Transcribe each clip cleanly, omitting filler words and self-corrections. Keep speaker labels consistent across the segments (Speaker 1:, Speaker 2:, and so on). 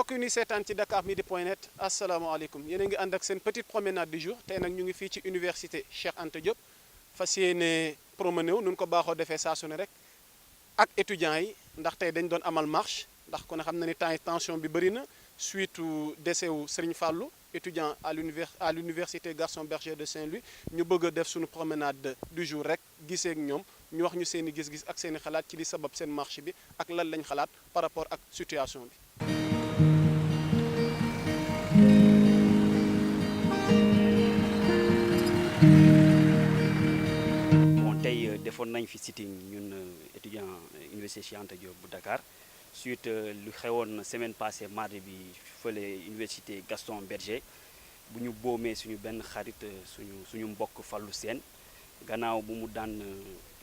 Speaker 1: mbokk yi ñuy seetaan ci dakarmidi.net asalaamaaleykum yéen a ngi ànd ak seen petite promenade du jour tey nag ñu ngi fii ci université Cheikh Anta Diop fas yéene promené wu nun ko baaxoo defee saa su ne rek ak étudiants yi ndax tey dañ doon amal marche ndax ku ne xam na ni temps tension bi bëri na suite décès wu Serigne Fallou étudiant à l'université Gaston Berger de Saint-Louis ñu bëgg a def suñu promenade du jour rek gisee ak ñoom ñu wax ñu seen i gis-gis ak seen i xalaat ci li sabab seen marche bi ak lan lañ xalaat par rapport ak situation bi.
Speaker 2: tey defoon nañ fi sitting ñun étudiant université Cheikh Anta Diop bu Dakar suite lu xewoon semaine passée mardi bi fële université Gaston Berger bu ñu boomee suñu benn xarit suñu mbokk Fallou Sène gannaaw bu mu daan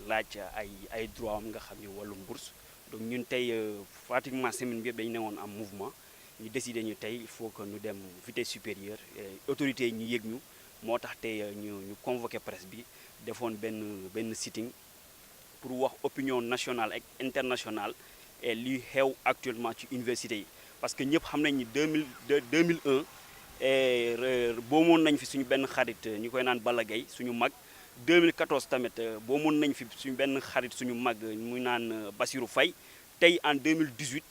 Speaker 2: laaj ay droit am nga xam ne wàllum bourse donc ñun tey pratiquement semaine bi yëpp dañu newoon am mouvement ñu décidé ñu tey il faut que ñu dem vitesse supérieure autorités yi ñu yëg ñu moo tax tey ñu convoqué presse bi defoon benn sitting pour wax opinion nationale ak internationale et li xew actuellement ci université yi parce que ñëpp xam nañ ni 2001 boomoon nañ fi suñu benn xarit ñu koy naan Balla Gaye suñu mag 2014 tamit boomoon nañ fi suñu benn xarit suñu mag muy naan Bassirou Faye tey en 2018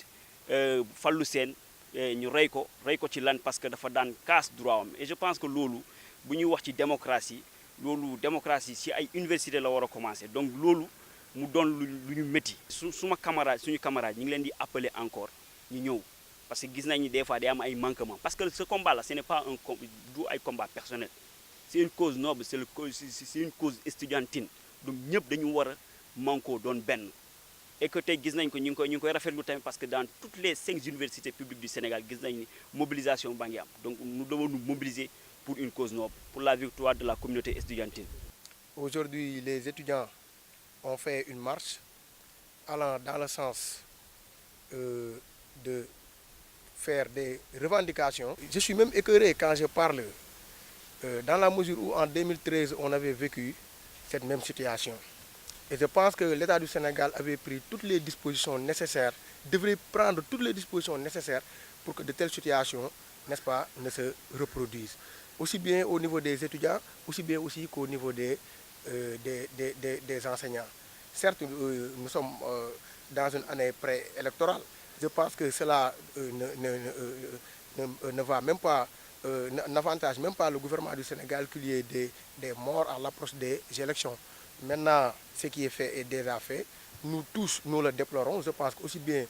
Speaker 2: Fallou Sène ñu rey ko ci lan parce que dafa daan casse droit am et je pense que loolu bu ñuy wax ci démocratie loolu démocratie ci ay université la war a commencer donc loolu mu doon lu ñu métti suñu camarade ñu ngi leen di appeler encore ñu ñëw parce que gis nañ ni des fois day am ay manquements parce que ce combat là ce n'est pas du ay combat personnel c'est une cause noble c'est une cause estudiantine donc ñëpp dañu war a manko doon benn et que tey gis nañ ko ñu ngi koy rafetlu tamit parce que dans toutes les 5 universités publiques du Sénégal gis nañ ni mobilisation baa ngi am donc nous devons nous mobiliser pour une cause noble, pour la victoire de la communauté estudiantine.
Speaker 3: Aujourd'hui, les étudiants ont fait une marche allant dans le sens de faire des revendications. Je suis même écœuré quand je parle, dans la mesure où en 2013, on avait vécu cette même situation. Et je pense que l'État du Sénégal avait pris toutes les dispositions nécessaires, devrait prendre toutes les dispositions nécessaires pour que de telles situations, n'est-ce pas, ne se reproduisent. Aussi bien au niveau des étudiants, aussi bien aussi qu'au niveau des enseignants. Certes, nous sommes dans une année préélectorale. Je pense que cela ne va même pas, n'avantage même pas le gouvernement du Sénégal qu'il y ait des morts à l'approche des élections. Maintenant, ce qui est fait est déjà fait. Nous tous, nous le déplorons. Je pense qu'aussi bien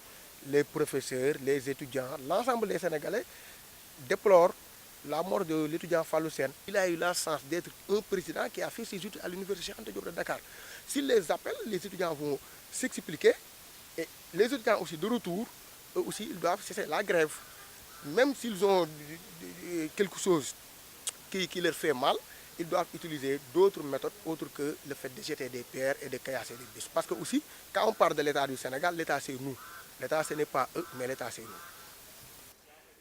Speaker 3: les professeurs, les étudiants, l'ensemble des Sénégalais déplorent la mort de l'étudiant Fallou Sène. Il a eu la chance d'être un président qui a fait ses études à l'université Cheikh Anta Diop de Dakar. S'il les appelle, les étudiants vont s'expliquer et les étudiants aussi de retour, eux aussi, ils doivent cesser la grève. Même s'ils ont quelque chose qui leur fait mal, ils doivent utiliser d'autres méthodes autres que le fait de jeter des pierres et de caillasser des bus. Parce que aussi, quand on parle de l'État du Sénégal, l'État c'est nous. L'État ce n'est pas eux, mais l'État c'est nous.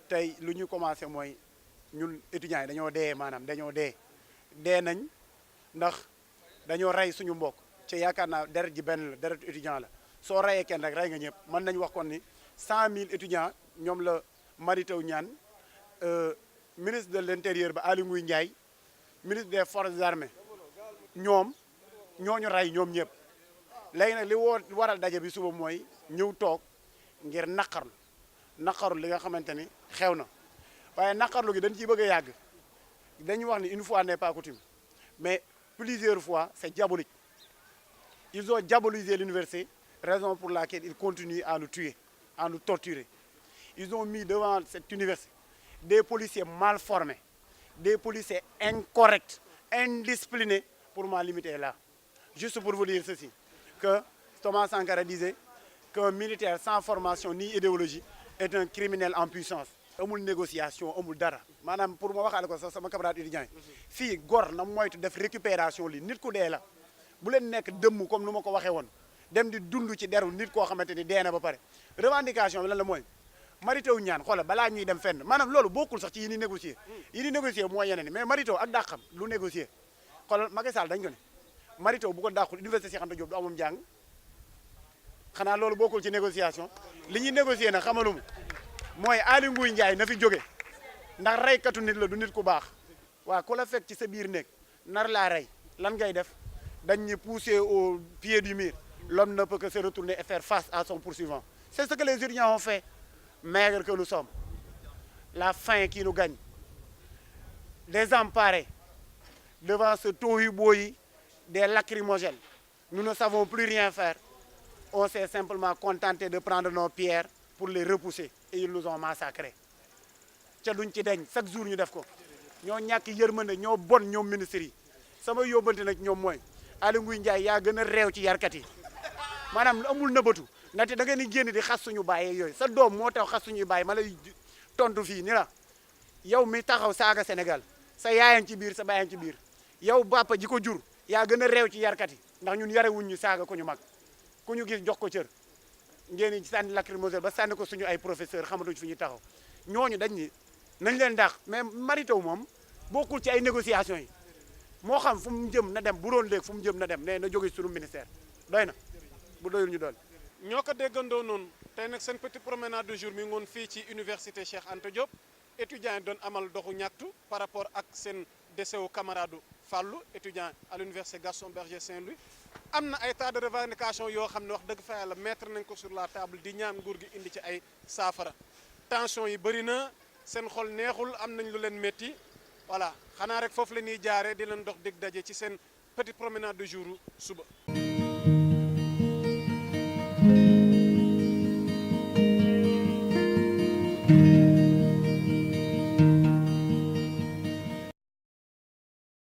Speaker 1: tey lu ñu commencé mooy ñun étudiants yi dañoo dee nañ ndax dañoo rey suñu mbokk ci yaakaar naa deret ji benn la deret étudiant la soo reyee kenn rek rey nga ñëpp mën nañu wax kon ni 100 000 étudiants ñoom la Mary Teuw Niane ministre de l'intérieur ba Aly Ngouille Ndiaye ministre des forces armées ñooñu rey ñoom ñëpp léegi nag li waral daje bi suba mooy ñëw toog ngir naqarlu li nga xamante ni xew na waaye naqarlu gi dañ ciy bëgg a yàgg dañu wax ni une fois n'est pas coutume mais plusieurs fois c'est diabolique ils ont diabolisé l'université raison pour laquelle ils continuent à nous tuer à nous torturer ils ont mis devant cette université des policiers mal formés des policiers incorrects indisciplinés pour m'en limiter là juste pour vous dire ceci que Thomas Sankara disait qu'un militaire sans formation ni idéologie est un criminel en puissance amul négociation amul dara maanaam pour ma waxaale ko sax sama camarade étudiant yi fii gor na moytu def récupération li nit ku dee la bu leen nekk dëmm comme nu ma ko waxee woon dem di dund ci deru nit koo xamante ni dee na ba pare revendication bi lan la mooy Mary Teuw Niane xoolal balaa ñuy dem fenn maanaam loolu bokkul sax ci yi ni négocier mooy yeneen mais Mary Teuw ak dàqam lu négocier xoolal Macky Sall dañ ko ne Mary Teuw bu ko dàqul université Cheikh Anta Diop du amum njàng xanaa loolu bokkul ci négociation li ñuy négocier nag xamalum mooy Aly Ngouille Ndiaye na fi jóge ndax reykatu nit la du nit ku baax waa ku la fekk ci sa biir nekk nar laa rey lan ngay def dañ ñu pousser au pied du mur l'homme ne peut que se retourner et faire face à son poursuivant c'est ce que les étudiants ont fait maigres que nous sommes la faim qui nous gagne désemparés devant ce tohu-bohi des lacrymogènes nous ne savons plus rien faire on s'est simplement contenté de prendre nos pierres pour les repousser et ils nous ont massacrés ca duñ ci deñ chaque jour ñu def ko ñoo ñàkk yërmande ñoo bon ñoom ministres yi sama yóbbante nag ñoom mooy Aly Ngouille Ndiaye yaa gën a réew ci yarkat yi maanaam amul nëbbatu ndaxte da ngeen di génn di xas suñu bàyyee yooyu sa doom moo tax xas suñuy bàyyi ma lay tontu fii ni la yow mi taxaw saaga Sénégal sa yaayang ci biir sa baayang ci biir yow bàppa ji ko jur yaa gën a réew ci yarkat yi ndax ñun yarewuñ ñu saaga ko ñu mag ku ñu gis jox ko cër ngeen di sànni lacrymogène ba sànni ko suñu ay professeur xamatuñ fi ñu taxaw ñooñu dañ ni nañ leen dàq mais Mary Teuw moom bokkul ci ay négociations yi moo xam fu mu jëm na dem bu doon léegi fu mu jëm na dem ne na jóge suñu ministère doy na bu doyul ñu dool
Speaker 4: ñoo ko déggandoo noonu tey nag seen petite promenade de jour mi ngoon fii ci université Cheikh Anta Diop étudiants yi doon amal doxu ñaxtu par rapport ak seen décès wu camarade Fallou étudiant à l'université Gaston Berger Saint-Louis am na ay tas de revendication yoo xam ne wax dëgg fa yàlla mettre nañ ko sur la table di ñaan nguur gi indi ci ay saafara tension yi bëri na seen xol neexul am nañ lu leen métti voilà xanaa rek foofu la ñuy jaaree di leen dox dig daje ci seen petite promenade de jour suba